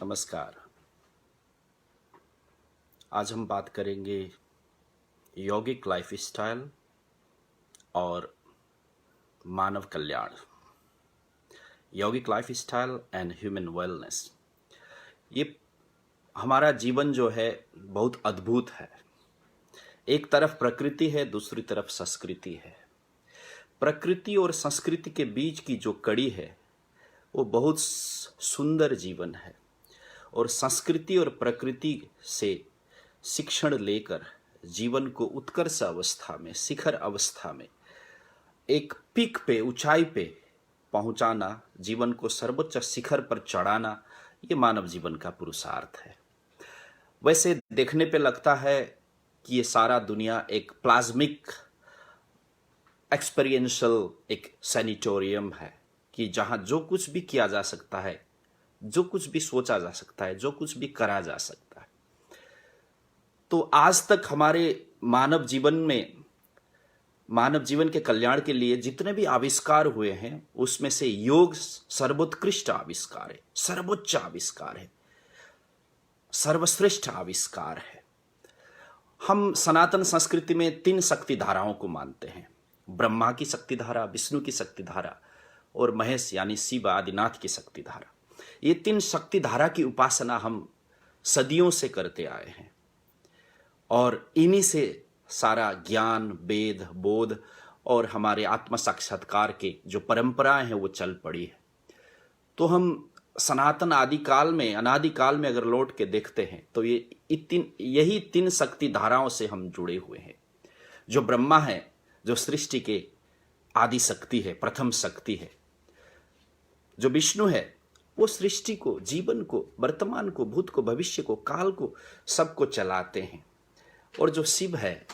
नमस्कार। आज हम बात करेंगे यौगिक लाइफस्टाइल और मानव कल्याण। यौगिक लाइफस्टाइल एंड ह्यूमन वेलनेस। ये हमारा जीवन जो है बहुत अद्भुत है। एक तरफ प्रकृति है, दूसरी तरफ संस्कृति है। प्रकृति और संस्कृति के बीच की जो कड़ी है वो बहुत सुंदर जीवन है। और संस्कृति और प्रकृति से शिक्षण लेकर जीवन को उत्कर्ष अवस्था में, शिखर अवस्था में, एक पीक पे, ऊंचाई पे पहुंचाना, जीवन को सर्वोच्च शिखर पर चढ़ाना, ये मानव जीवन का पुरुषार्थ है। वैसे देखने पे लगता है कि ये सारा दुनिया एक प्लाज्मिक एक्सपीरियंशियल एक सैनिटोरियम है कि जहां जो कुछ भी किया जा सकता है, जो कुछ भी सोचा जा सकता है, जो कुछ भी करा जा सकता है। तो आज तक हमारे मानव जीवन के कल्याण के लिए जितने भी आविष्कार हुए हैं उसमें से योग सर्वोत्कृष्ट आविष्कार है, सर्वोच्च आविष्कार है, सर्वश्रेष्ठ आविष्कार है। हम सनातन संस्कृति में 3 शक्ति धाराओं को मानते हैं। ब्रह्मा की शक्ति धारा, विष्णु की शक्ति धारा और महेश यानी शिव आदिनाथ की शक्ति धारा। ये 3 शक्ति धारा की उपासना हम सदियों से करते आए हैं और इन्हीं से सारा ज्ञान, वेद, बोध और हमारे आत्म साक्षात्कार के जो परंपराएं हैं वो चल पड़ी है। तो हम सनातन अनादिकाल में अगर लौट के देखते हैं तो यही 3 शक्ति धाराओं से हम जुड़े हुए हैं। जो ब्रह्मा है, जो सृष्टि के आदि शक्ति है, प्रथम शक्ति है। जो विष्णु है वो सृष्टि को, जीवन को, वर्तमान को, भूत को, भविष्य को, काल को, सबको चलाते हैं। और जो शिव है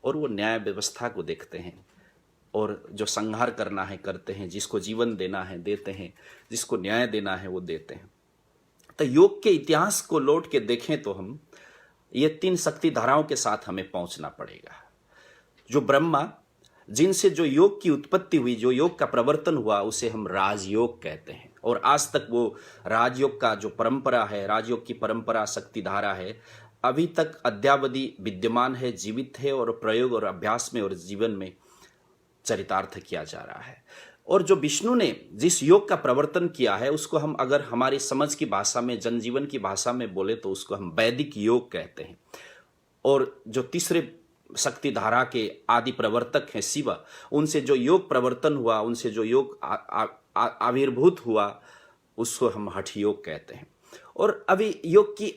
और वो न्याय व्यवस्था को देखते हैं और जो संहार करना है करते हैं, जिसको जीवन देना है देते हैं, जिसको न्याय देना है वो देते हैं। तो योग के इतिहास को लौट के देखें तो हम ये 3 शक्ति धाराओं के साथ हमें पहुंचना पड़ेगा। जो ब्रह्मा, जिनसे जो योग की उत्पत्ति हुई, जो योग का प्रवर्तन हुआ, उसे हम राजयोग कहते हैं। और आज तक वो राजयोग का जो परंपरा है, राजयोग की परंपरा, शक्ति धारा है, अभी तक अद्यावधि विद्यमान है, जीवित है और प्रयोग और अभ्यास में और जीवन में चरितार्थ किया जा रहा है। और जो विष्णु ने जिस योग का प्रवर्तन किया है उसको हम अगर हमारी समझ की भाषा में, जनजीवन की भाषा में बोले तो उसको हम वैदिक योग कहते हैं। और जो तीसरे शक्ति धारा के आदि प्रवर्तक हैं शिव, उनसे जो योग प्रवर्तन हुआ, उनसे जो योग आविर्भूत हुआ, उसको हम हठ योग कहते हैं। और अभी योग की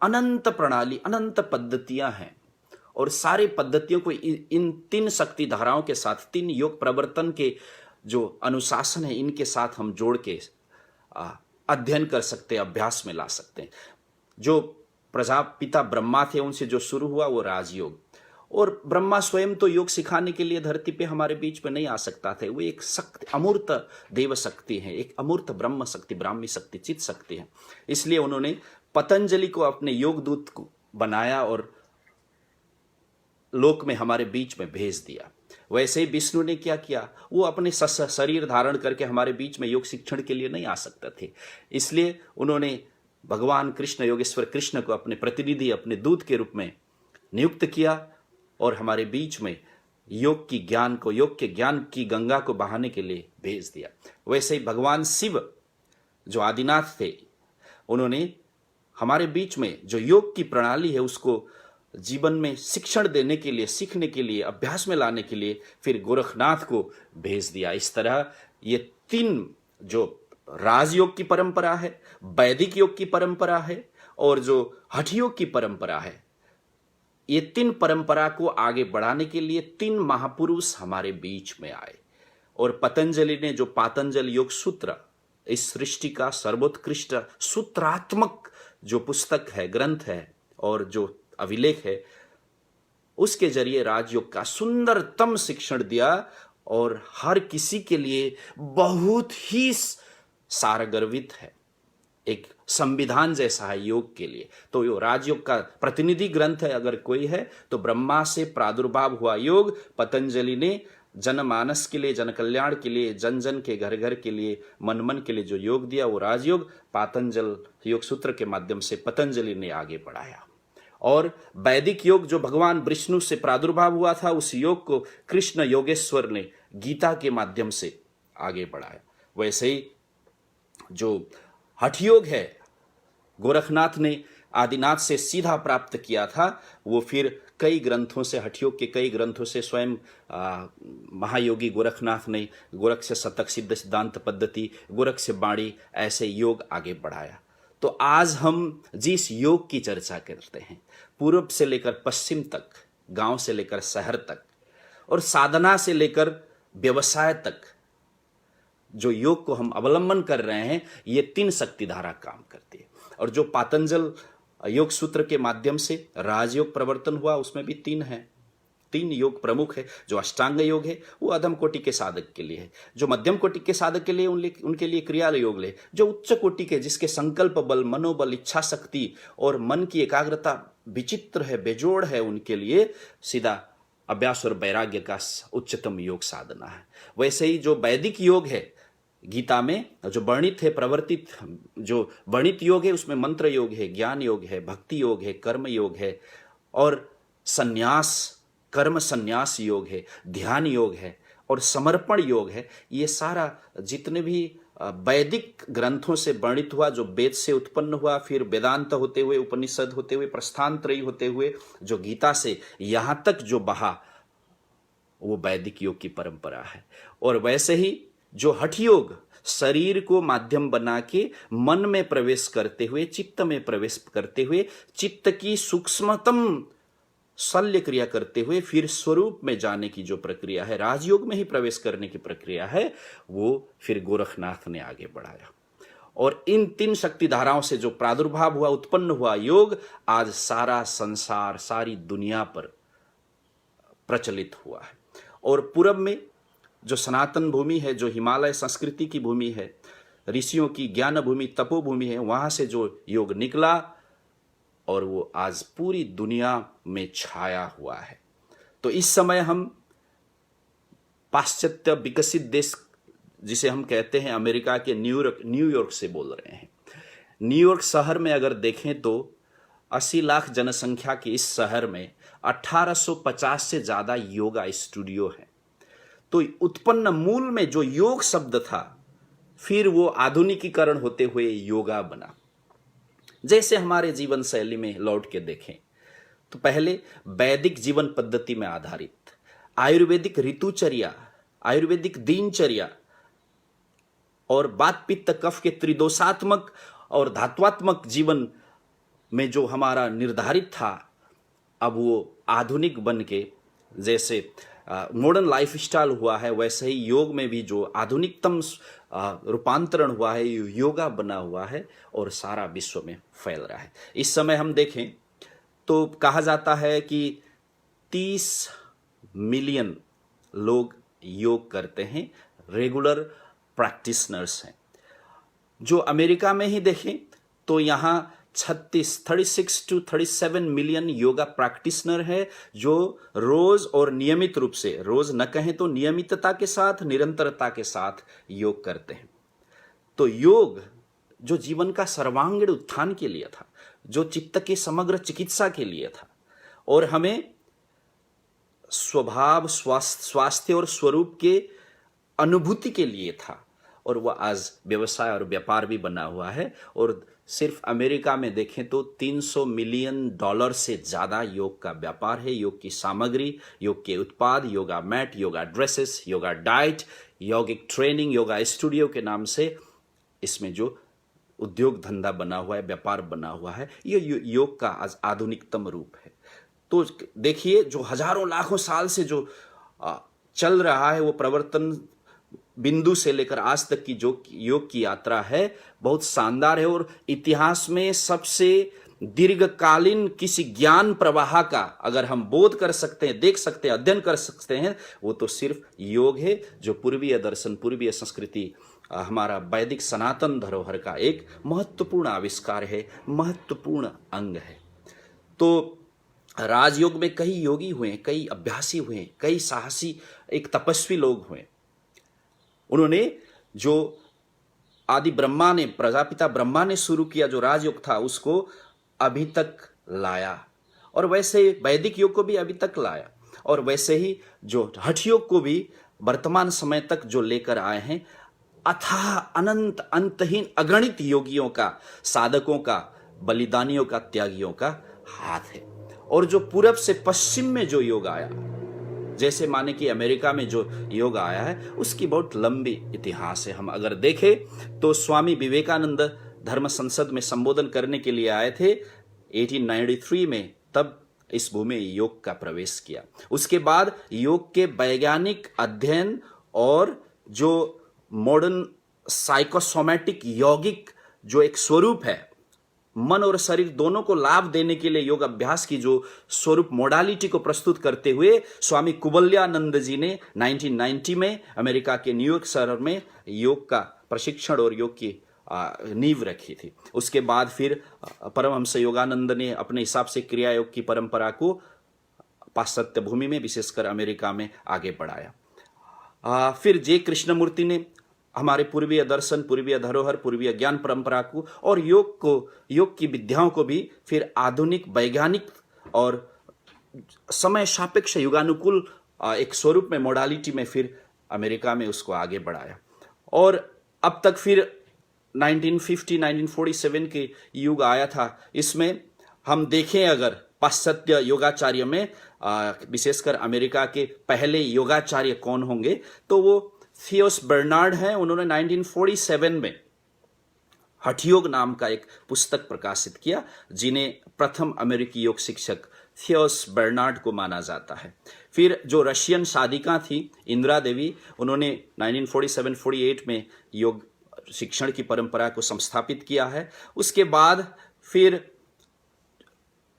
अनंत प्रणाली, अनंत पद्धतियां हैं और सारी पद्धतियों को इन 3 शक्ति धाराओं के साथ, 3 योग प्रवर्तन के जो अनुशासन है, इनके साथ हम जोड़ के अध्ययन कर सकते हैं, अभ्यास में ला सकते हैं। जो प्रजापिता ब्रह्मा थे उनसे जो शुरू हुआ वो राजयोग। और ब्रह्मा स्वयं तो योग सिखाने के लिए धरती पे हमारे बीच में नहीं आ सकता थे। वो एक शक्ति, अमूर्त देव शक्ति है, एक अमूर्त ब्रह्म शक्ति, ब्राह्मी शक्ति, चित शक्ति है। इसलिए उन्होंने पतंजलि को अपने योग दूत को बनाया और लोक में हमारे बीच में भेज दिया। वैसे ही विष्णु ने क्या किया, वो अपने शरीर धारण करके हमारे बीच में योग शिक्षण के लिए नहीं आ सकते थे। इसलिए उन्होंने भगवान कृष्ण, योगेश्वर कृष्ण को अपने प्रतिनिधि, अपने दूत के रूप में नियुक्त किया और हमारे बीच में योग के ज्ञान की गंगा को बहाने के लिए भेज दिया। वैसे ही भगवान शिव जो आदिनाथ थे, उन्होंने हमारे बीच में जो योग की प्रणाली है उसको जीवन में शिक्षण देने के लिए, सीखने के लिए, अभ्यास में लाने के लिए फिर गोरखनाथ को भेज दिया। इस तरह ये 3 जो राजयोग की परंपरा है, वैदिक योग की परंपरा है और जो हठ योग की परंपरा है, ये 3 परंपरा को आगे बढ़ाने के लिए 3 महापुरुष हमारे बीच में आए। और पतंजलि ने जो पातंजल योग सूत्र, इस सृष्टि का सर्वोत्कृष्ट सूत्रात्मक जो पुस्तक है, ग्रंथ है और जो अभिलेख है, उसके जरिए राजयोग का सुंदरतम शिक्षण दिया और हर किसी के लिए बहुत ही सारगर्भित है, एक संविधान जैसा है योग के लिए। तो यो राजयोग का प्रतिनिधि ग्रंथ है अगर कोई है तो ब्रह्मा से प्रादुर्भाव हुआ योग, पतंजलि ने जनमानस के लिए, जन कल्याण के लिए, जन जन के घर घर के लिए, मन मन के लिए जो योग दिया वो राजयोग पातंजल योग सूत्र के माध्यम से पतंजलि ने आगे बढ़ाया। और वैदिक योग जो भगवान विष्णु से प्रादुर्भाव हुआ था, उस योग को कृष्ण योगेश्वर ने गीता के माध्यम से आगे बढ़ाया। वैसे ही जो हठ योग है, गोरखनाथ ने आदिनाथ से सीधा प्राप्त किया था, वो फिर कई ग्रंथों से, हठयोग के कई ग्रंथों से स्वयं महायोगी गोरखनाथ ने गोरक्ष शतक, सिद्ध सिद्धांत पद्धति, गोरक्ष बाणी, ऐसे योग आगे बढ़ाया। तो आज हम जिस योग की चर्चा करते हैं, पूर्व से लेकर पश्चिम तक, गांव से लेकर शहर तक, और साधना से लेकर व्यवसाय तक जो योग को हम अवलंबन कर रहे हैं, ये 3 शक्ति धारा काम करती है। और जो पातंजल योग सूत्र के माध्यम से राजयोग प्रवर्तन हुआ, उसमें भी 3 हैं, 3 योग प्रमुख है। जो अष्टांग योग है वो अधम कोटि के साधक के लिए है, जो मध्यम कोटि के साधक के लिए उनके लिए क्रिया योग ले, जो उच्च कोटि के, जिसके संकल्प बल, मनोबल, इच्छा शक्ति और मन की एकाग्रता विचित्र है, बेजोड़ है, उनके लिए सीधा अभ्यास और वैराग्य का उच्चतम योग साधना है। वैसे ही जो वैदिक योग है, गीता में जो वर्णित है, प्रवर्तित जो वर्णित योग है, उसमें मंत्र योग है, ज्ञान योग है, भक्ति योग है, कर्म योग है, और संन्यास, कर्म संन्यास योग है, ध्यान योग है, और समर्पण योग है। ये सारा जितने भी वैदिक ग्रंथों से वर्णित हुआ, जो वेद से उत्पन्न हुआ, फिर वेदांत होते हुए, उपनिषद होते हुए, प्रस्थानत्रयी होते हुए, जो गीता से यहाँ तक जो बहा, वो वैदिक योग की परंपरा है। और वैसे ही जो हठ योग शरीर को माध्यम बना के मन में प्रवेश करते हुए, चित्त में प्रवेश करते हुए, चित्त की सूक्ष्मतम शल्य क्रिया करते हुए फिर स्वरूप में जाने की जो प्रक्रिया है, राजयोग में ही प्रवेश करने की प्रक्रिया है, वो फिर गोरखनाथ ने आगे बढ़ाया। और इन 3 शक्ति धाराओं से जो प्रादुर्भाव हुआ, उत्पन्न हुआ योग, आज सारा संसार, सारी दुनिया पर प्रचलित हुआ है। और पूरब में जो सनातन भूमि है, जो हिमालय संस्कृति की भूमि है, ऋषियों की ज्ञान भूमि, तपोभूमि है, वहां से जो योग निकला और वो आज पूरी दुनिया में छाया हुआ है। तो इस समय हम पाश्चात्य विकसित देश, जिसे हम कहते हैं अमेरिका के न्यूयॉर्क से बोल रहे हैं। न्यूयॉर्क शहर में अगर देखें तो 80 लाख जनसंख्या के इस शहर में 1850 से ज्यादा योगा स्टूडियो है। तो उत्पन्न मूल में जो योग शब्द था, फिर वो आधुनिकीकरण होते हुए योगा बना। जैसे हमारे जीवन शैली में लौट के देखें तो पहले वैदिक जीवन पद्धति में आधारित आयुर्वेदिक ऋतुचर्या, आयुर्वेदिक दिनचर्या और वात पित्त कफ के त्रिदोषात्मक और धात्वात्मक जीवन में जो हमारा निर्धारित था, अब वो आधुनिक बन के जैसे मॉडर्न लाइफ स्टाइल हुआ है, वैसे ही योग में भी जो आधुनिकतम रूपांतरण हुआ है, योगा बना हुआ है और सारा विश्व में फैल रहा है। इस समय हम देखें तो कहा जाता है कि 30 मिलियन लोग योग करते हैं, रेगुलर प्रैक्टिशनर्स हैं। जो अमेरिका में ही देखें तो यहाँ 36 to 37 मिलियन योगा प्रैक्टिशनर है, जो रोज और नियमित रूप से, रोज न कहें तो नियमितता के साथ, निरंतरता के साथ योग करते हैं। तो योग जो जीवन का सर्वांगीण उत्थान के लिए था, जो चित्त के समग्र चिकित्सा के लिए था, और हमें स्वभाव, स्वास्थ्य और स्वरूप के अनुभूति के लिए था, और वह आज व्यवसाय और व्यापार भी बना हुआ है। और सिर्फ अमेरिका में देखें तो $300 मिलियन से ज़्यादा योग का व्यापार है। योग की सामग्री, योग के उत्पाद, yoga mat, yoga dresses, yoga diet, यौगिक ट्रेनिंग, योगा स्टूडियो के नाम से इसमें जो उद्योग धंधा बना हुआ है, व्यापार बना हुआ है, ये योग का आज आधुनिकतम रूप है। तो देखिए, जो हजारों लाखों साल से जो चल रहा है, वो प्रवर्तन बिंदु से लेकर आज तक की जो योग की यात्रा है, बहुत शानदार है। और इतिहास में सबसे दीर्घकालीन किसी ज्ञान प्रवाह का अगर हम बोध कर सकते हैं, देख सकते हैं, अध्ययन कर सकते हैं, वो तो सिर्फ योग है, जो पूर्वीय दर्शन, पूर्वीय संस्कृति, हमारा वैदिक सनातन धरोहर का एक महत्वपूर्ण आविष्कार है, महत्वपूर्ण अंग है। तो राजयोग में कई योगी हुए, कई अभ्यासी हुए, कई साहसी एक तपस्वी लोग हुए। उन्होंने जो आदि ब्रह्मा ने, प्रजापिता ब्रह्मा ने शुरू किया जो राजयोग था, उसको अभी तक लाया, और वैसे वैदिक योग को भी अभी तक लाया, और वैसे ही जो हठ योग को भी वर्तमान समय तक जो लेकर आए हैं। अथाह अनंत अंतहीन अगणित योगियों का, साधकों का, बलिदानियों का, त्यागियों का हाथ है। और जो पूरब से पश्चिम में जो योग आया, जैसे माने कि अमेरिका में जो योग आया है, उसकी बहुत लंबी इतिहास है। हम अगर देखें तो स्वामी विवेकानंद धर्म संसद में संबोधन करने के लिए आए थे 1893 में, तब इस भूमि में योग का प्रवेश किया। उसके बाद योग के वैज्ञानिक अध्ययन और जो मॉडर्न साइकोसोमैटिक यौगिक जो एक स्वरूप है, मन और शरीर दोनों को लाभ देने के लिए योग अभ्यास की जो स्वरूप मोडालिटी को प्रस्तुत करते हुए स्वामी कुबल्यानंद जी ने 1990 में अमेरिका के न्यूयॉर्क शहर में योग का प्रशिक्षण और योग की नींव रखी थी। उसके बाद फिर परमहंस योगानंद ने अपने हिसाब से क्रिया योग की परंपरा को पाश्चात्य भूमि में, विशेषकर अमेरिका में आगे बढ़ाया। फिर जे कृष्णमूर्ति ने हमारे पूर्वीय दर्शन, पूर्वीय धरोहर, पूर्वीय ज्ञान परंपरा को और योग की विद्याओं को भी फिर आधुनिक, वैज्ञानिक और समय सापेक्ष युगानुकूल एक स्वरूप में, मोडालिटी में फिर अमेरिका में उसको आगे बढ़ाया। और अब तक फिर 1950, 1947 के युग आया था। इसमें हम देखें अगर पाश्चात्य योगाचार्य में, विशेषकर अमेरिका के पहले योगाचार्य कौन होंगे, तो वो थियोस बर्नार्ड हैं। उन्होंने 1947 में हठयोग नाम का एक पुस्तक प्रकाशित किया, जिन्हें प्रथम अमेरिकी योग शिक्षक थियोस बर्नार्ड को माना जाता है। फिर जो रशियन साधिका थी इंदिरा देवी, उन्होंने 1947-48 में योग शिक्षण की परंपरा को संस्थापित किया है। उसके बाद फिर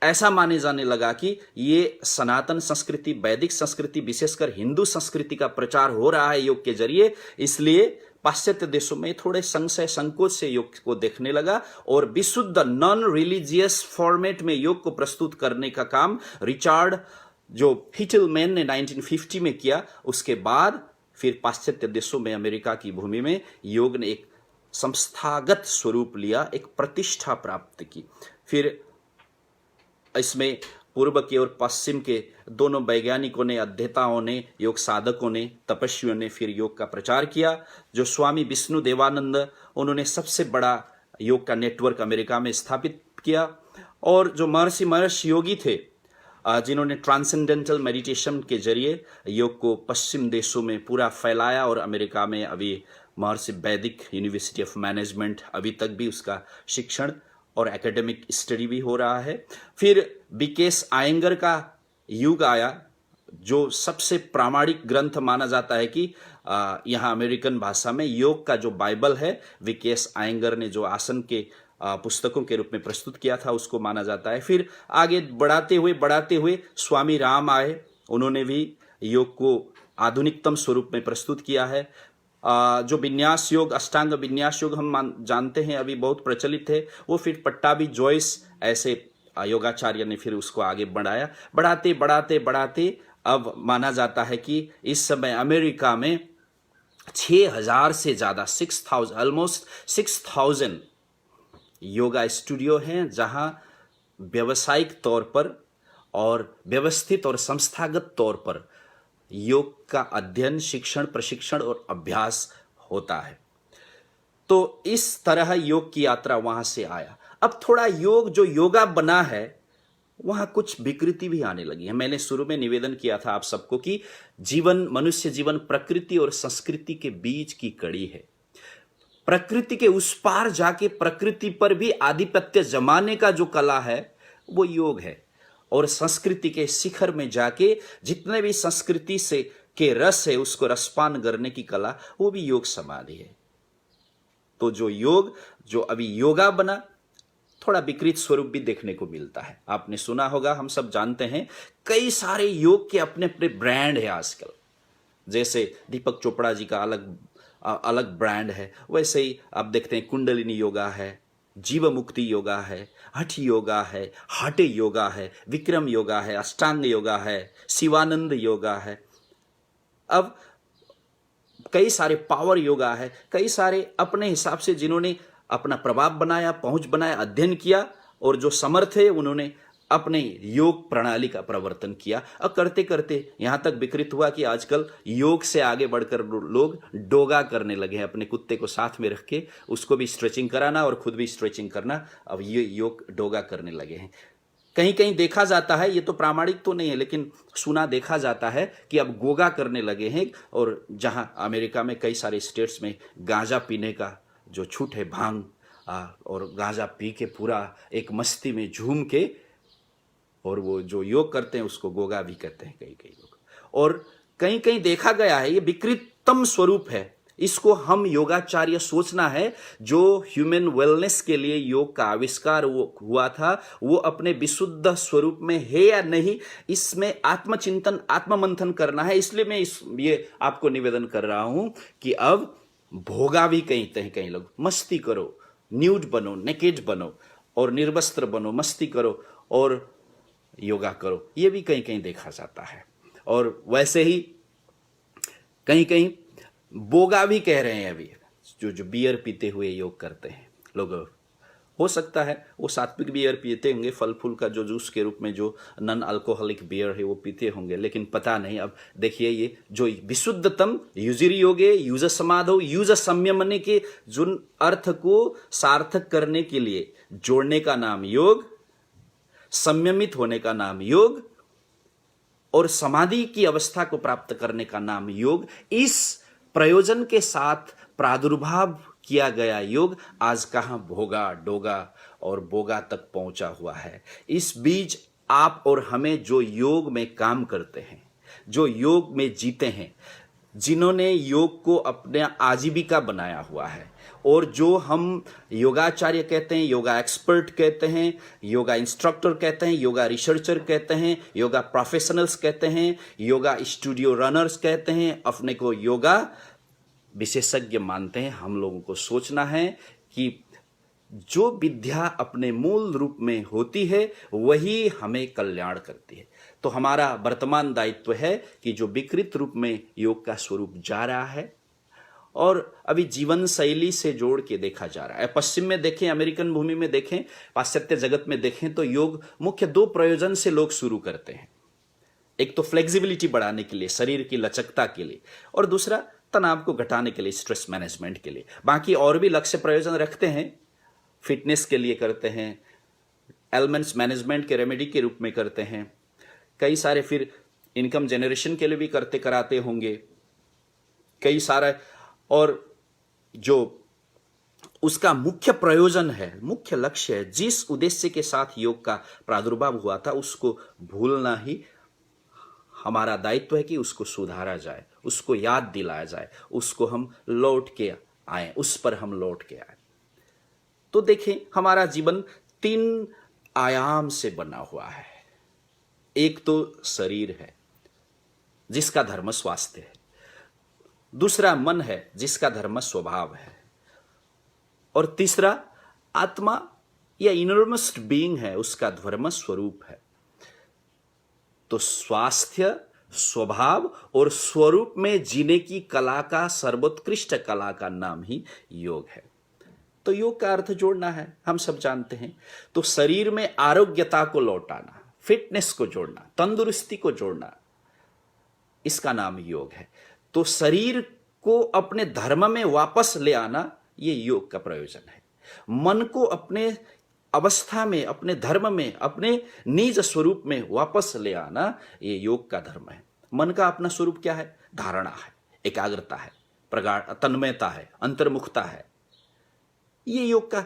ऐसा माने जाने लगा कि ये सनातन संस्कृति, वैदिक संस्कृति, विशेषकर हिंदू संस्कृति का प्रचार हो रहा है योग के जरिए, इसलिए पाश्चात्य देशों में थोड़े संशय संकोच से योग को देखने लगा और विशुद्ध नॉन रिलीजियस फॉर्मेट में योग को प्रस्तुत करने का काम रिचर्ड जो फिटलमैन ने 1950 में किया। उसके बाद फिर पाश्चात्य देशों में, अमेरिका की भूमि में योग ने एक संस्थागत स्वरूप लिया, एक प्रतिष्ठा प्राप्त की। फिर इसमें पूर्व के और पश्चिम के दोनों वैज्ञानिकों ने, अध्येताओं ने, योग साधकों ने, तपस्वियों ने फिर योग का प्रचार किया। जो स्वामी विष्णु देवानंद, उन्होंने सबसे बड़ा योग का नेटवर्क अमेरिका में स्थापित किया। और जो महर्षि योगी थे, जिन्होंने ट्रांसेंडेंटल मेडिटेशन के जरिए योग को पश्चिम देशों में पूरा फैलाया, और अमेरिका में अभी महर्षि वैदिक यूनिवर्सिटी ऑफ मैनेजमेंट अभी तक भी उसका शिक्षण और एकेडमिक स्टडी भी हो रहा है। फिर बीकेएस आयंगर का युग आया, जो सबसे प्रामाणिक ग्रंथ माना जाता है कि यहाँ अमेरिकन भाषा में योग का जो बाइबल है, बीकेएस आयंगर ने जो आसन के पुस्तकों के रूप में प्रस्तुत किया था, उसको माना जाता है। फिर आगे बढ़ाते हुए स्वामी राम आए, उन्होंने भी योग को आधुनिकतम स्वरूप में प्रस्तुत किया है। जो विन्यास योग, अष्टांग विन्यास योग हम जानते हैं अभी बहुत प्रचलित है, वो फिर पट्टाभी जॉयस ऐसे योगाचार्य ने फिर उसको आगे बढ़ाया। बढ़ाते अब माना जाता है कि इस समय अमेरिका में 6000 से ज़्यादा, 6000, ऑलमोस्ट 6000 योगा स्टूडियो हैं, जहां व्यावसायिक तौर पर और व्यवस्थित और संस्थागत तौर पर योग का अध्ययन, शिक्षण, प्रशिक्षण और अभ्यास होता है। तो इस तरह योग की यात्रा वहां से आया। अब थोड़ा योग जो योगा बना है, वहां कुछ विकृति भी आने लगी है। मैंने शुरू में निवेदन किया था आप सबको कि जीवन, मनुष्य जीवन प्रकृति और संस्कृति के बीच की कड़ी है। प्रकृति के उस पार जाके प्रकृति पर भी आधिपत्य जमाने का जो कला है, वो योग है। और संस्कृति के शिखर में जाके जितने भी संस्कृति से के रस है, उसको रसपान करने की कला, वो भी योग समाधि है। तो जो योग, जो अभी योगा बना, थोड़ा विकृत स्वरूप भी देखने को मिलता है। आपने सुना होगा, हम सब जानते हैं, कई सारे योग के अपने अपने ब्रांड है आजकल। जैसे दीपक चोपड़ा जी का अलग ब्रांड है, वैसे ही आप देखते हैं कुंडलिनी योगा है, जीव मुक्ति योगा है, हठ योगा है, हठ योगा है, विक्रम योगा है, अष्टांग योगा है, शिवानंद योगा है। अब कई सारे पावर योगा है, कई सारे अपने हिसाब से जिन्होंने अपना प्रभाव बनाया, पहुंच बनाया, अध्ययन किया, और जो समर्थ है उन्होंने अपने योग प्रणाली का प्रवर्तन किया। और करते करते यहां तक विकृत हुआ कि आजकल योग से आगे बढ़कर लोग डोगा करने लगे हैं, अपने कुत्ते को साथ में रख के उसको भी स्ट्रेचिंग कराना और खुद भी स्ट्रेचिंग करना। अब ये योग डोगा करने लगे हैं। कहीं कहीं देखा जाता है, ये तो प्रामाणिक तो नहीं है लेकिन सुना देखा जाता है कि अब गोगा करने लगे हैं। और जहां अमेरिका में कई सारे स्टेट्स में गांजा पीने का जो छूट है, भांग और गांजा पी के पूरा एक मस्ती में झूम के और वो जो योग करते हैं उसको गोगा भी कहते हैं कई कई लोग। और कहीं कहीं देखा गया है ये विकृतम स्वरूप है, इसको हम योगाचार्य सोचना है। जो ह्यूमन वेलनेस के लिए योग का आविष्कार हुआ था वो अपने विशुद्ध स्वरूप में है या नहीं, इसमें आत्मचिंतन आत्ममंथन करना है। इसलिए मैं ये आपको निवेदन कर रहा हूं कि अब भोगा भी कहीं लोग, मस्ती करो, न्यूड बनो, नेकेड बनो और निर्वस्त्र बनो, मस्ती करो और योगा करो, ये भी कहीं कहीं देखा जाता है। और वैसे ही कहीं कहीं बोगा भी कह रहे हैं अभी, जो बियर पीते हुए योग करते हैं लोग। हो सकता है वो सात्विक बियर पीते होंगे, फल फूल का जो जूस के रूप में जो नॉन अल्कोहलिक बियर है वो पीते होंगे, लेकिन पता नहीं। अब देखिए ये जो विशुद्धतम युजिर योगे युज समाधो युज संयमने के जो अर्थ को सार्थक करने के लिए जोड़ने का नाम योग, संयमित होने का नाम योग और समाधि की अवस्था को प्राप्त करने का नाम योग। इस प्रयोजन के साथ प्रादुर्भाव किया गया योग आज कहां भोगा, डोगा और बोगा तक पहुंचा हुआ है। इस बीच आप और हमें जो योग में काम करते हैं, जो योग में जीते हैं, जिन्होंने योग को अपने आजीविका बनाया हुआ है और जो हम योगाचार्य कहते हैं, योगा एक्सपर्ट कहते हैं, योगा इंस्ट्रक्टर कहते हैं, योगा रिसर्चर कहते हैं, योगा प्रोफेशनल्स कहते हैं, योगा स्टूडियो रनर्स कहते हैं, अपने को योगा विशेषज्ञ मानते हैं। हम लोगों को सोचना है कि जो विद्या अपने मूल रूप में होती है वही हमें कल्याण करती है। तो हमारा वर्तमान दायित्व है कि जो विकृत रूप में योग का स्वरूप जा रहा है और अभी जीवन शैली से जोड़ के देखा जा रहा है, पश्चिम में देखें, अमेरिकन भूमि में देखें, पाश्चात्य जगत में देखें, तो योग मुख्य दो प्रयोजन से लोग शुरू करते हैं। एक तो फ्लेक्सिबिलिटी बढ़ाने के लिए, शरीर की लचकता के लिए, और दूसरा तनाव को घटाने के लिए, स्ट्रेस मैनेजमेंट के लिए। बाकी और भी लक्ष्य प्रयोजन रखते हैं, फिटनेस के लिए करते हैं, एलिमेंट्स मैनेजमेंट के रेमेडी के रूप में करते हैं, कई सारे फिर इनकम जनरेशन के लिए भी कराते होंगे, कई सारे। और जो उसका मुख्य प्रयोजन है, मुख्य लक्ष्य है, जिस उद्देश्य के साथ योग का प्रादुर्भाव हुआ था, उसको भूलना ही हमारा दायित्व है कि उसको सुधारा जाए, उसको याद दिलाया जाए, उसको हम लौट के आए, उस पर हम लौट के आए। तो देखें, हमारा जीवन 3 आयाम से बना हुआ है। एक तो शरीर है जिसका धर्म स्वास्थ्य है, दूसरा मन है जिसका धर्म स्वभाव है, और तीसरा आत्मा या इनरमोस्ट बीइंग है, उसका धर्म स्वरूप है। तो स्वास्थ्य, स्वभाव और स्वरूप में जीने की कला का सर्वोत्कृष्ट कला का नाम ही योग है। तो योग का अर्थ जोड़ना है, हम सब जानते हैं। तो शरीर में आरोग्यता को लौटाना, फिटनेस को जोड़ना, तंदुरुस्ती को जोड़ना, इसका नाम योग है। तो शरीर को अपने धर्म में वापस ले आना, ये योग का प्रयोजन है। मन को अपने अवस्था में, अपने धर्म में, अपने निज स्वरूप में वापस ले आना, ये योग का धर्म है। मन का अपना स्वरूप क्या है? धारणा है, एकाग्रता है, प्रगाढ़ तन्मयता है, अंतर्मुखता है। ये योग का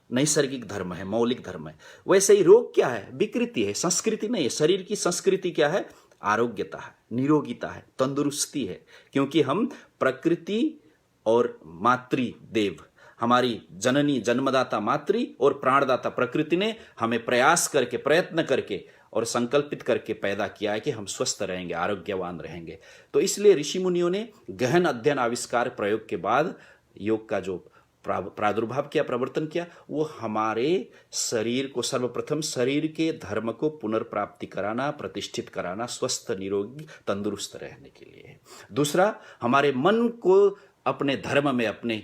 नैसर्गिक धर्म है, मौलिक धर्म है। वैसे ही रोग क्या है? विकृति है, संस्कृति नहीं है। शरीर की संस्कृति क्या है? आरोग्यता है, निरोगिता है, तंदुरुस्ती है। क्योंकि हम प्रकृति और मातृदेव, हमारी जननी जन्मदाता मातृ और प्राणदाता प्रकृति ने हमें प्रयास करके, प्रयत्न करके और संकल्पित करके पैदा किया है कि हम स्वस्थ रहेंगे, आरोग्यवान रहेंगे। तो इसलिए ऋषि मुनियों ने गहन अध्ययन, आविष्कार, प्रयोग के बाद योग का जो प्रादुर्भाव किया, प्रवर्तन किया, वो हमारे शरीर को, सर्वप्रथम शरीर के धर्म को पुनर्प्राप्ति कराना, प्रतिष्ठित कराना, स्वस्थ निरोगी तंदुरुस्त रहने के लिए है। दूसरा, हमारे मन को अपने धर्म में, अपने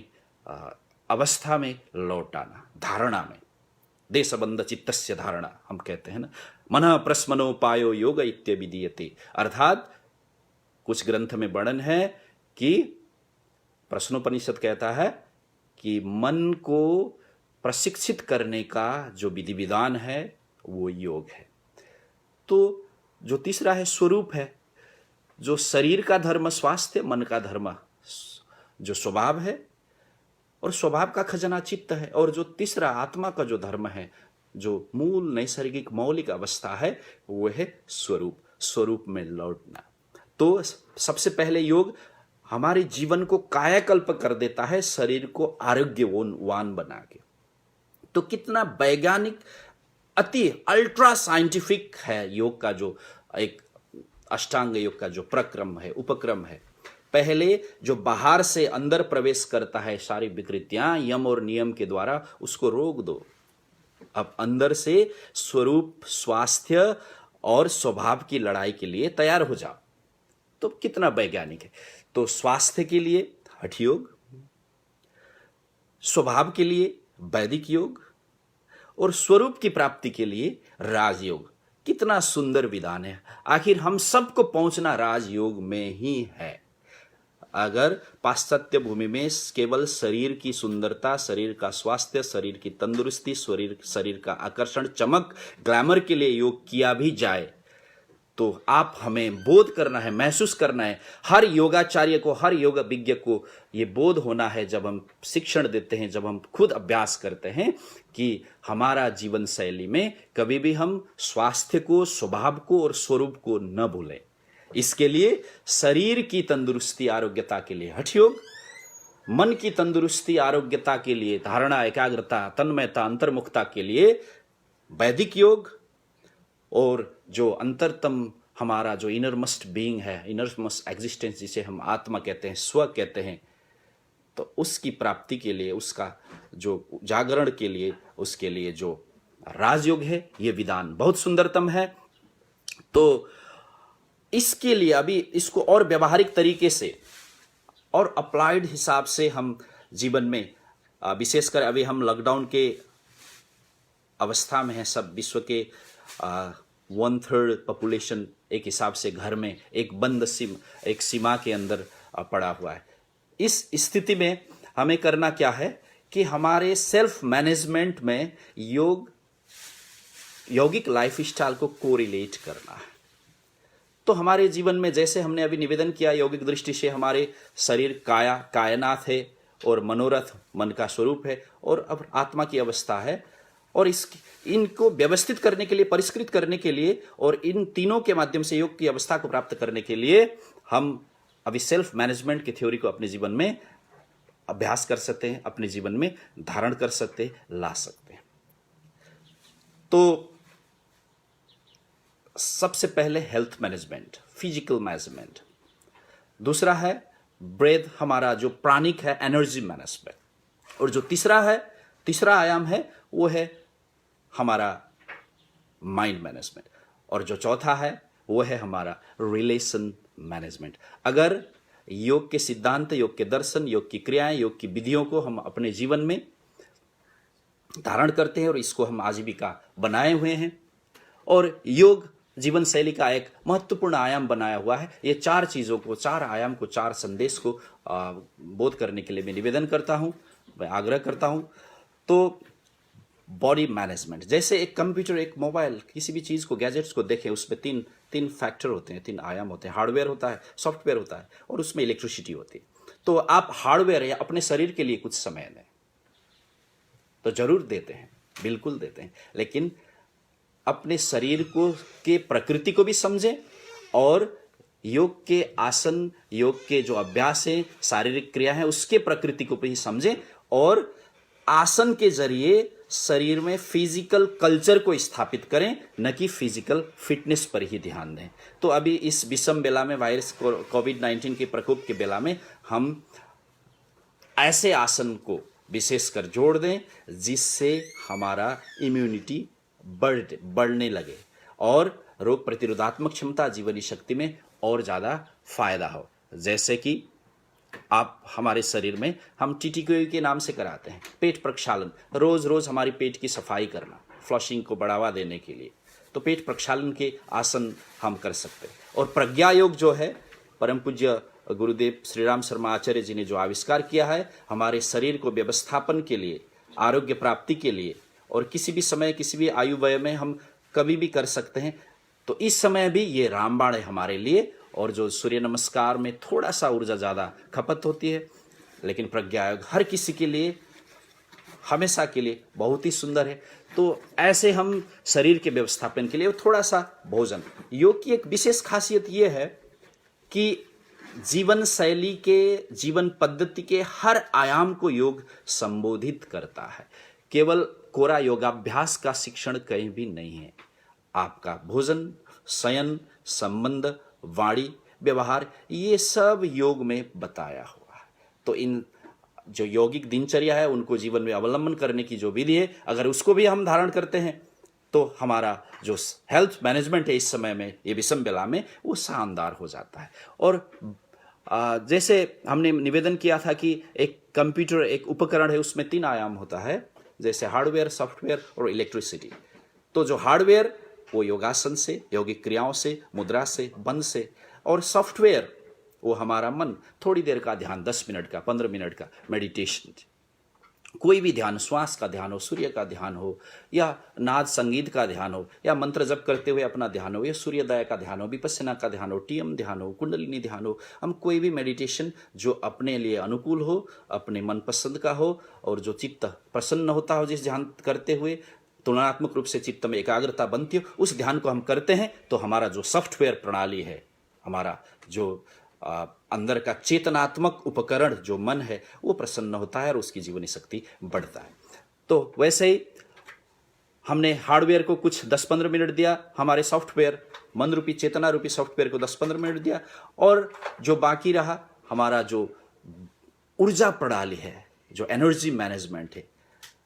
अवस्था में लौटाना, धारणा में, देशबंध चित्तस्य धारणा हम कहते हैं ना, मनः प्रस्मनोपायो योग इत्यभिधीयते। अर्थात कुछ ग्रंथ में वर्णन है कि प्रश्नोपनिषद कहता है कि मन को प्रशिक्षित करने का जो विधि विधान है वो योग है। तो जो तीसरा है स्वरूप है, जो शरीर का धर्म स्वास्थ्य, मन का धर्म जो स्वभाव है, और स्वभाव का खजाना चित्त है, और जो तीसरा आत्मा का जो धर्म है, जो मूल नैसर्गिक मौलिक अवस्था है, वो है स्वरूप, स्वरूप में लौटना। तो सबसे पहले योग हमारे जीवन को कायाकल्प कर देता है, शरीर को आरोग्यवान बना के। तो कितना वैज्ञानिक, अति अल्ट्रा साइंटिफिक है योग का जो एक अष्टांग योग का जो प्रक्रम है, उपक्रम है। पहले जो बाहर से अंदर प्रवेश करता है सारी विकृतियां, यम और नियम के द्वारा उसको रोक दो। अब अंदर से स्वरूप, स्वास्थ्य और स्वभाव की लड़ाई के लिए तैयार हो जाओ। तो कितना वैज्ञानिक है। तो स्वास्थ्य के लिए हठ योग, स्वभाव के लिए वैदिक योग, और स्वरूप की प्राप्ति के लिए राजयोग। कितना सुंदर विधान है। आखिर हम सबको पहुंचना राजयोग में ही है। अगर पाश्चात्य भूमि में केवल शरीर की सुंदरता, शरीर का स्वास्थ्य, शरीर की तंदुरुस्ती, शरीर का आकर्षण, चमक, ग्लैमर के लिए योग किया भी जाए, तो आप हमें बोध करना है, महसूस करना है। हर योगाचार्य को, हर योग विज्ञ को ये बोध होना है, जब हम शिक्षण देते हैं, जब हम खुद अभ्यास करते हैं, कि हमारा जीवन शैली में कभी भी हम स्वास्थ्य को, स्वभाव को और स्वरूप को न भूलें। इसके लिए शरीर की तंदुरुस्ती, आरोग्यता के लिए हठ योग, मन की तंदुरुस्ती, आरोग्यता के लिए धारणा, एकाग्रता, तन्मयता, अंतर्मुखता के लिए वैदिक योग, और जो अंतरतम हमारा जो इनरमस्ट बीइंग है, इनरमस्ट एग्जिस्टेंस जिसे हम आत्मा कहते हैं, स्व कहते हैं, तो उसकी प्राप्ति के लिए, उसका जो जागरण के लिए, उसके लिए जो राजयोग है, ये विधान बहुत सुंदरतम है। तो इसके लिए अभी इसको और व्यवहारिक तरीके से और अप्लाइड हिसाब से हम जीवन में, विशेषकर अभी हम लॉकडाउन के अवस्था में हैं, सब विश्व के 1/3 पॉपुलेशन एक हिसाब से घर में एक बंद एक सीमा के अंदर पड़ा हुआ है। इस स्थिति में हमें करना क्या है कि हमारे सेल्फ मैनेजमेंट में यौगिक लाइफ स्टाइल को कोरिलेट करना है। तो हमारे जीवन में, जैसे हमने अभी निवेदन किया, यौगिक दृष्टि से हमारे शरीर कायनात है, और मनोरथ मन का स्वरूप है, और अब आत्मा की अवस्था है, और इनको व्यवस्थित करने के लिए, परिष्कृत करने के लिए, और इन तीनों के माध्यम से योग की अवस्था को प्राप्त करने के लिए हम अभी सेल्फ मैनेजमेंट की थ्योरी को अपने जीवन में अभ्यास कर सकते हैं, अपने जीवन में धारण कर सकते हैं, ला सकते हैं। तो सबसे पहले हेल्थ मैनेजमेंट, फिजिकल मैनेजमेंट। दूसरा है ब्रेथ, हमारा जो प्राणिक है, एनर्जी मैनेजमेंट। और जो तीसरा आयाम है, वो है हमारा माइंड मैनेजमेंट। और जो चौथा है, वो है हमारा रिलेशन मैनेजमेंट। अगर योग के सिद्धांत, योग के दर्शन, योग की क्रियाएं, योग की विधियों को हम अपने जीवन में धारण करते हैं, और इसको हम आजीविका बनाए हुए हैं, और योग जीवन शैली का एक महत्वपूर्ण आयाम बनाया हुआ है, ये चार चीज़ों को, चार आयाम को, चार संदेश को बोध करने के लिए मैं निवेदन करता हूँ, मैं आग्रह करता हूँ। तो बॉडी मैनेजमेंट, जैसे एक कंप्यूटर, एक मोबाइल, किसी भी चीज़ को, गैजेट्स को देखें, उसमें तीन फैक्टर होते हैं, तीन आयाम होते हैं। हार्डवेयर होता है, सॉफ्टवेयर होता है, और उसमें इलेक्ट्रिसिटी होती है। तो आप हार्डवेयर या अपने शरीर के लिए कुछ समय दें, तो जरूर देते हैं, बिल्कुल देते हैं, लेकिन अपने शरीर को के प्रकृति को भी समझें, और योग के आसन, योग के जो अभ्यास है, शारीरिक क्रिया है, उसके प्रकृति को भी समझें, और आसन के जरिए शरीर में फिजिकल कल्चर को स्थापित करें, न कि फिजिकल फिटनेस पर ही ध्यान दें। तो अभी इस विषम बेला में, वायरस कोविड-19 के प्रकोप के बेला में, हम ऐसे आसन को विशेषकर जोड़ दें, जिससे हमारा इम्यूनिटी बढ़ने लगे और रोग प्रतिरोधात्मक क्षमता, जीवनी शक्ति में और ज़्यादा फायदा हो। जैसे कि आप हमारे शरीर में हम टीटीके के नाम से कराते हैं पेट प्रक्षालन, रोज रोज हमारी पेट की सफाई करना, फ्लशिंग को बढ़ावा देने के लिए, तो पेट प्रक्षालन के आसन हम कर सकते हैं। और प्रज्ञा योग जो है, परम पूज्य गुरुदेव श्री राम शर्मा आचार्य जी ने जो आविष्कार किया है, हमारे शरीर को व्यवस्थापन के लिए, आरोग्य प्राप्ति के लिए, और किसी भी समय किसी भी आयु वय में हम कभी भी कर सकते हैं। तो इस समय भी ये रामबाण है हमारे लिए। और जो सूर्य नमस्कार में थोड़ा सा ऊर्जा ज़्यादा खपत होती है, लेकिन प्रज्ञा योग हर किसी के लिए, हमेशा के लिए बहुत ही सुंदर है। तो ऐसे हम शरीर के व्यवस्थापन के लिए थोड़ा सा भोजन, योग की एक विशेष खासियत ये है कि जीवन शैली के, जीवन पद्धति के हर आयाम को योग संबोधित करता है। केवल कोरा योगाभ्यास का शिक्षण कहीं भी नहीं है। आपका भोजन, शयन, संबंध, वाणी, व्यवहार, ये सब योग में बताया हुआ है। तो इन जो यौगिक दिनचर्या है, उनको जीवन में अवलंबन करने की जो विधि है, अगर उसको भी हम धारण करते हैं तो हमारा जो हेल्थ मैनेजमेंट है इस समय में, ये विषम बेला में, वो शानदार हो जाता है। और जैसे हमने निवेदन किया था कि एक कंप्यूटर एक उपकरण है, उसमें 3 आयाम होता है, जैसे हार्डवेयर, सॉफ्टवेयर और इलेक्ट्रिसिटी। तो जो हार्डवेयर वो योगासन से, यौगिक क्रियाओं से, मुद्रा से, बंध से, और सॉफ्टवेयर वो हमारा मन, थोड़ी देर का ध्यान, 10 मिनट का, 15 मिनट का मेडिटेशन, कोई भी ध्यान, श्वास का ध्यान हो, सूर्य का ध्यान हो, या नाद संगीत का ध्यान हो, या मंत्र जप करते हुए अपना ध्यान हो, या सूर्योदय का ध्यान हो, विपस्सना का ध्यान हो, टीएम ध्यान हो, कुंडलिनी ध्यान हो, हम कोई भी मेडिटेशन जो अपने लिए अनुकूल हो, अपने मनपसंद का हो, और जो चित्त प्रसन्न होता हो जिस ध्यान करते हुए, तुलनात्मक रूप से चित्त में एकाग्रता बनती हो, उस ध्यान को हम करते हैं, तो हमारा जो सॉफ्टवेयर प्रणाली है, हमारा जो अंदर का चेतनात्मक उपकरण जो मन है, वो प्रसन्न होता है और उसकी जीवनी शक्ति बढ़ता है। तो वैसे ही हमने हार्डवेयर को कुछ 10-15 मिनट दिया, हमारे सॉफ्टवेयर, मन रूपी, चेतना रूपी सॉफ्टवेयर को 10-15 मिनट दिया, और जो बाकी रहा हमारा जो ऊर्जा प्रणाली है, जो एनर्जी मैनेजमेंट है,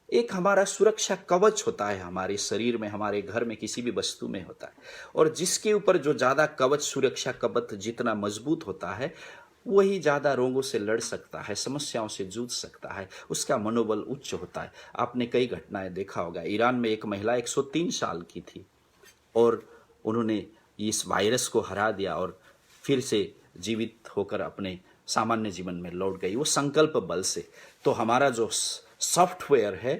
एक हमारा सुरक्षा कवच होता है हमारे शरीर में, हमारे घर में, किसी भी वस्तु में होता है। और जिसके ऊपर जो ज़्यादा कवच, सुरक्षा कवच जितना मजबूत होता है, वही ज़्यादा रोगों से लड़ सकता है, समस्याओं से जूझ सकता है, उसका मनोबल उच्च होता है। आपने कई घटनाएं देखा होगा। ईरान में एक महिला 103 साल की थी और उन्होंने इस वायरस को हरा दिया और फिर से जीवित होकर अपने सामान्य जीवन में लौट गई, वो संकल्प बल से। तो हमारा जो सॉफ्टवेयर है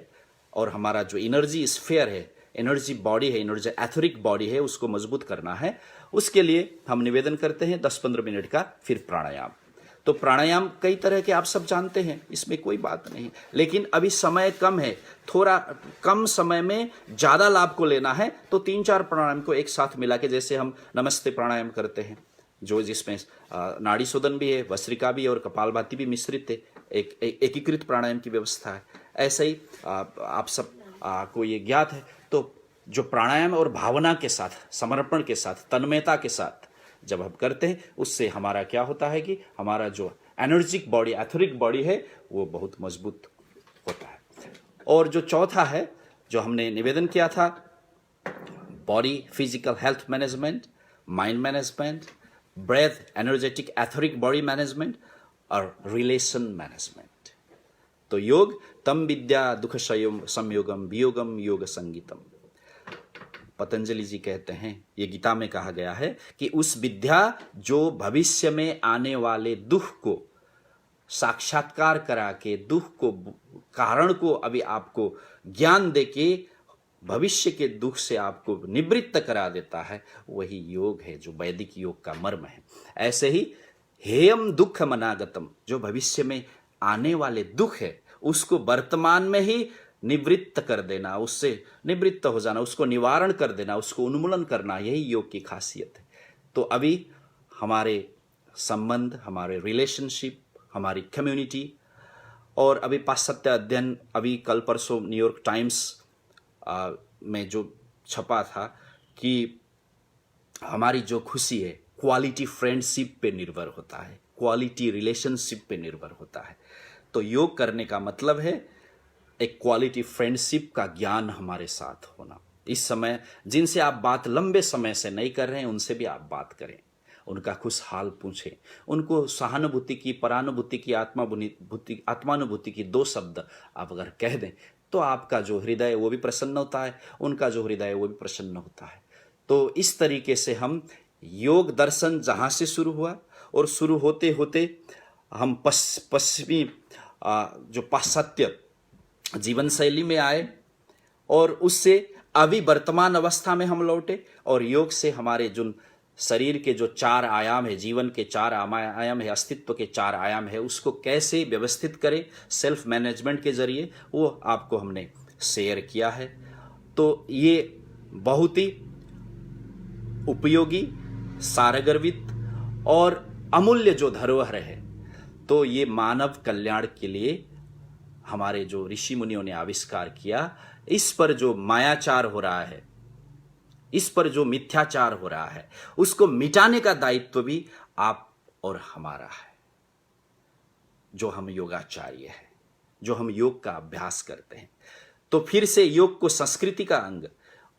और हमारा जो एनर्जी स्फीयर है, एनर्जी बॉडी है, एनर्जी एथरिक बॉडी है, उसको मजबूत करना है। उसके लिए हम निवेदन करते हैं 10-15 मिनट का। फिर प्राणायाम। तो प्राणायाम कई तरह के आप सब जानते हैं, इसमें कोई बात नहीं, लेकिन अभी समय कम है, थोड़ा कम समय में ज़्यादा लाभ को लेना है, तो 3-4 प्राणायाम को एक साथ मिला के, जैसे हम नमस्ते प्राणायाम करते हैं, जो जिसमें नाड़ी शोधन भी है, वस्त्रिका भी और कपालभाति भी मिश्रित है, एक एकीकृत प्राणायाम की व्यवस्था है। ऐसे ही आप सब को ये ज्ञात है। तो जो प्राणायाम और भावना के साथ, समर्पण के साथ, तन्मयता के साथ जब हम करते हैं, उससे हमारा क्या होता है कि हमारा जो एनर्जिक बॉडी, एथरिक बॉडी है, वो बहुत मजबूत होता है। और जो चौथा है, जो हमने निवेदन किया था, body physical health management, mind management, breath, energetic etheric body management और रिलेशन मैनेजमेंट। तो योग तम विद्या दुख संयोगम वियोगम योग संगीतम। पतंजलि जी कहते हैं, ये गीता में कहा गया है कि उस विद्या जो भविष्य में आने वाले दुख को साक्षात्कार करा के, दुख को, कारण को अभी आपको ज्ञान दे के भविष्य के दुख से आपको निवृत्त करा देता है, वही योग है, जो वैदिक योग का मर्म है। ऐसे ही हेयम दुख मनागतम, जो भविष्य में आने वाले दुख है, उसको वर्तमान में ही निवृत्त कर देना, उससे निवृत्त हो जाना, उसको निवारण कर देना, उसको उन्मूलन करना, यही योग की खासियत है। तो अभी हमारे संबंध, हमारे रिलेशनशिप, हमारी कम्युनिटी, और अभी पाश्चात्य अध्ययन, अभी कल परसों न्यूयॉर्क टाइम्स में जो छपा था कि हमारी जो खुशी है क्वालिटी फ्रेंडशिप पे निर्भर होता है, क्वालिटी रिलेशनशिप पे निर्भर होता है। तो योग करने का मतलब है एक क्वालिटी फ्रेंडशिप का ज्ञान हमारे साथ होना। इस समय जिनसे आप बात लंबे समय से नहीं कर रहे हैं, उनसे भी आप बात करें, उनका खुश हाल पूछें, उनको सहानुभूति की, परानुभूति की, आत्मानुभूति की 2 शब्द आप अगर कह दें तो आपका जो हृदय है वो भी प्रसन्न होता है, उनका जो हृदय है वो भी प्रसन्न होता है। तो इस तरीके से हम योग दर्शन जहाँ से शुरू हुआ और शुरू होते होते हम पश्चिमी जो पाश्चात्य जीवन शैली में आए और उससे अभी वर्तमान अवस्था में हम लौटे, और योग से हमारे जो शरीर के जो 4 आयाम है, जीवन के 4 आयाम है, अस्तित्व के 4 आयाम है, उसको कैसे व्यवस्थित करें सेल्फ मैनेजमेंट के जरिए, वो आपको हमने शेयर किया है। तो ये बहुत ही उपयोगी, सारगर्भित और अमूल्य जो धरोहर है, तो ये मानव कल्याण के लिए हमारे जो ऋषि मुनियों ने आविष्कार किया, इस पर जो मायाचार हो रहा है, इस पर जो मिथ्याचार हो रहा है, उसको मिटाने का दायित्व भी आप और हमारा है, जो हम योगाचार्य हैं, जो हम योग का अभ्यास करते हैं। तो फिर से योग को संस्कृति का अंग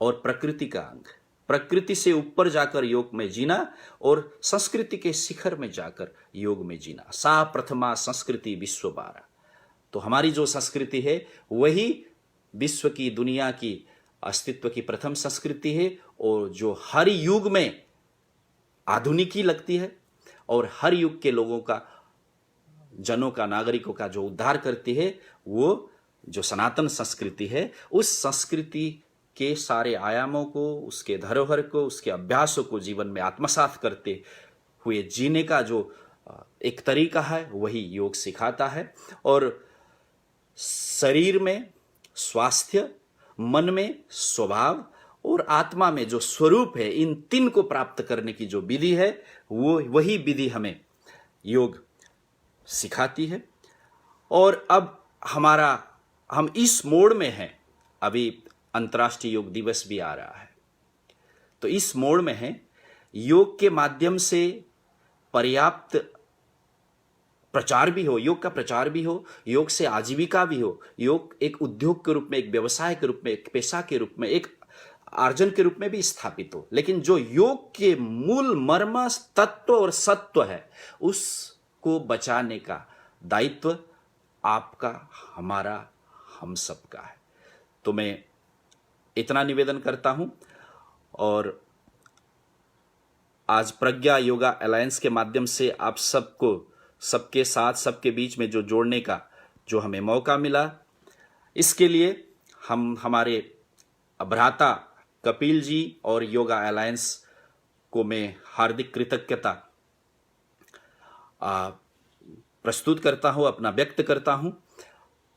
और प्रकृति का अंग, प्रकृति से ऊपर जाकर योग में जीना और संस्कृति के शिखर में जाकर योग में जीना। सा प्रथमा संस्कृति विश्व बारा। तो हमारी जो संस्कृति है वही विश्व की, दुनिया की, अस्तित्व की प्रथम संस्कृति है, और जो हर युग में आधुनिक ही लगती है और हर युग के लोगों का, जनों का, नागरिकों का जो उद्धार करती है, वो जो सनातन संस्कृति है, उस संस्कृति के सारे आयामों को, उसके धरोहर को, उसके अभ्यासों को जीवन में आत्मसात करते हुए जीने का जो एक तरीका है, वही योग सिखाता है। और शरीर में स्वास्थ्य, मन में स्वभाव और आत्मा में जो स्वरूप है, इन 3 को प्राप्त करने की जो विधि है, वो वही विधि हमें योग सिखाती है। और अब हम इस मोड़ में हैं, अभी अंतर्राष्ट्रीय योग दिवस भी आ रहा है, तो इस मोड़ में है, योग के माध्यम से पर्याप्त प्रचार भी हो, योग का प्रचार भी हो, योग से आजीविका भी हो, योग एक उद्योग के रूप में, एक व्यवसाय के रूप में, एक पेशा के रूप में, एक आर्जन के रूप में भी स्थापित हो। लेकिन जो योग के मूल मर्म, तत्व और सत्व है, उसको बचाने का दायित्व आपका, हमारा, हम सबका है। तो मैं इतना निवेदन करता हूं, और आज प्रज्ञा योगा अलायंस के माध्यम से आप सबको, सबके साथ, सबके बीच में जो जोड़ने का जो हमें मौका मिला, इसके लिए हम हमारे भ्राता कपिल जी और योगा अलायंस को मैं हार्दिक कृतज्ञता प्रस्तुत करता हूँ, अपना व्यक्त करता हूँ।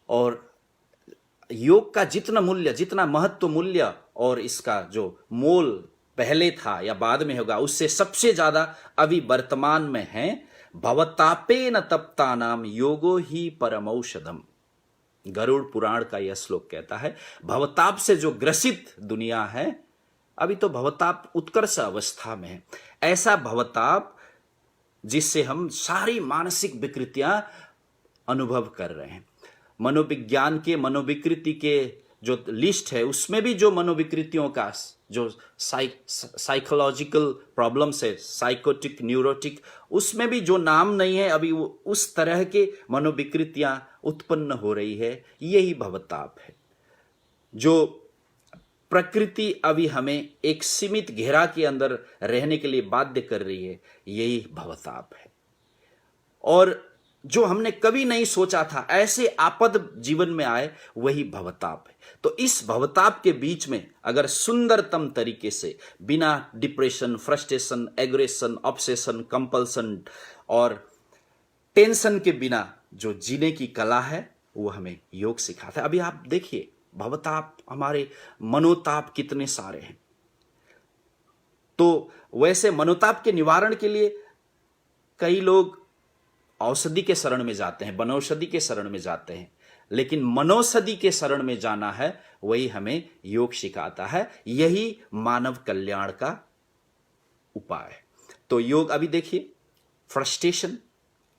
और योग का जितना मूल्य, जितना महत्व मूल्य और इसका जो मोल पहले था या बाद में होगा, उससे सबसे ज्यादा अभी वर्तमान में है। भवतापेन तप्तानाम योगो ही परमौषधम। गरुड़ पुराण का यह श्लोक कहता है, भवताप से जो ग्रसित दुनिया है, अभी तो भवताप उत्कर्ष अवस्था में है। ऐसा भवताप जिससे हम सारी मानसिक विकृतियां अनुभव कर रहे हैं। मनोविज्ञान के मनोविकृति के जो लिस्ट है, उसमें भी जो मनोविकृतियों का जो साइकोलॉजिकल प्रॉब्लम्स है, साइकोटिक, न्यूरोटिक, उसमें भी जो नाम नहीं है अभी, वो उस तरह के मनोविकृतियां उत्पन्न हो रही है। यही भवताप है, जो प्रकृति अभी हमें एक सीमित घेरा के अंदर रहने के लिए बाध्य कर रही है, यही भवताप है। और जो हमने कभी नहीं सोचा था, ऐसे आपद जीवन में आए, वही भवताप है। तो इस भवताप के बीच में अगर सुंदरतम तरीके से, बिना depression, frustration, aggression, obsession, compulsion और टेंशन के बिना जो जीने की कला है, वो हमें योग सिखाता है। अभी आप देखिए, भवताप, हमारे मनोताप कितने सारे हैं। तो वैसे मनोताप के निवारण के लिए कई लोग औषधि के शरण में जाते हैं, वनौषधि के शरण में जाते हैं, लेकिन मनौषधि के शरण में जाना है, वही हमें योग सिखाता है। यही मानव कल्याण का उपाय है। तो योग, अभी देखिए, फ्रस्ट्रेशन,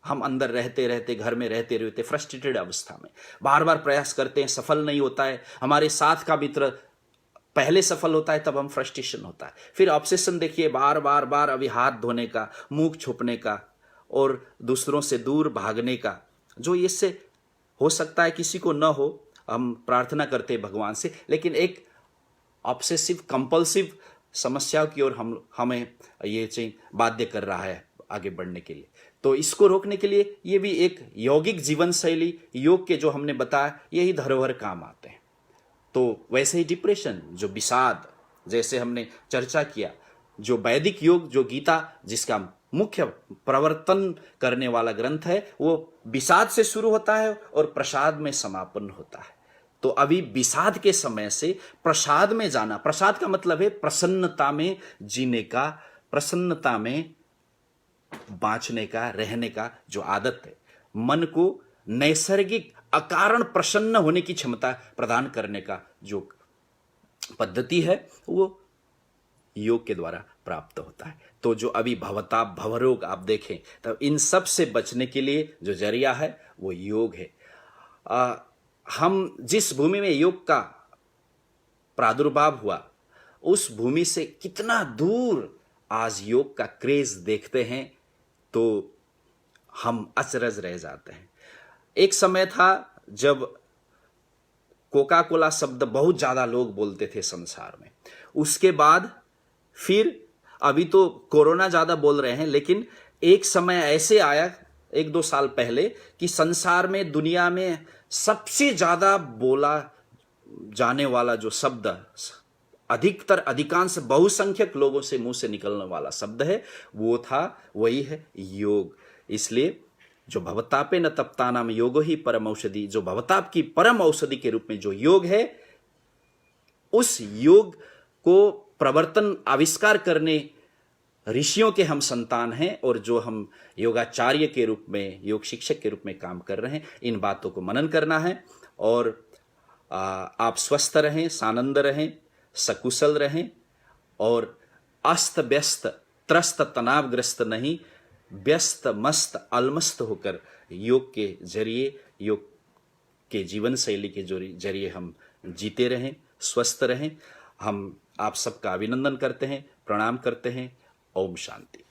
हम अंदर रहते रहते, घर में रहते रहते फ्रस्ट्रेटेड अवस्था में बार बार प्रयास करते हैं, सफल नहीं होता है। हमारे साथ का मित्र पहले सफल होता है, तब हम फ्रस्ट्रेशन होता है। फिर ऑब्सेशन देखिए, बार बार बार अभी हाथ धोने का, मुंह छुपने का और दूसरों से दूर भागने का, जो इससे हो सकता है किसी को न हो, हम प्रार्थना करते हैं भगवान से, लेकिन एक ऑब्सेसिव कंपल्सिव समस्याओं की ओर हमें ये चाहिए बाध्य कर रहा है आगे बढ़ने के लिए। तो इसको रोकने के लिए ये भी एक यौगिक जीवन शैली, योग के जो हमने बताया, यही धरोहर काम आते हैं। तो वैसे ही डिप्रेशन, जो विषाद, जैसे हमने चर्चा किया, जो वैदिक योग, जो गीता जिसका मुख्य प्रवर्तन करने वाला ग्रंथ है, वो विषाद से शुरू होता है और प्रसाद में समापन होता है। तो अभी विषाद के समय से प्रसाद में जाना, प्रसाद का मतलब है प्रसन्नता में जीने का, प्रसन्नता में बाँचने का, रहने का जो आदत है, मन को नैसर्गिक अकारण प्रसन्न होने की क्षमता प्रदान करने का जो पद्धति है, वो योग के द्वारा प्राप्त होता है। तो जो अभी भवताप, भवरोग आप देखें, तब इन सब से बचने के लिए जो जरिया है वो योग है। हम जिस भूमि में योग का प्रादुर्भाव हुआ, उस भूमि से कितना दूर आज योग का क्रेज देखते हैं, तो हम अचरज रह जाते हैं। एक समय था जब कोका कोला शब्द बहुत ज़्यादा लोग बोलते थे संसार में। उसके बाद फिर अभी तो कोरोना ज़्यादा बोल रहे हैं, लेकिन एक समय ऐसे आया 1-2 साल पहले कि संसार में, दुनिया में सबसे ज़्यादा बोला जाने वाला जो शब्द, अधिकतर, अधिकांश, बहुसंख्यक लोगों से मुंह से निकलने वाला शब्द है, वो था, वही है योग। इसलिए जो भवतापे न तप्तानाम योगो ही परम औषधि, जो भवताप की परम औषधि के रूप में जो योग है, उस योग को प्रवर्तन, आविष्कार करने ऋषियों के हम संतान हैं, और जो हम योगाचार्य के रूप में, योग शिक्षक के रूप में काम कर रहे हैं, इन बातों को मनन करना है। और आप स्वस्थ रहें, सानंद रहें, सकुशल रहें, और अस्त व्यस्त, त्रस्त, तनावग्रस्त नहीं, व्यस्त, मस्त, अलमस्त होकर योग के जरिए, योग के जीवन शैली के जरिए हम जीते रहें, स्वस्थ रहें। हम आप सबका अभिनंदन करते हैं, प्रणाम करते हैं। ओम शांति।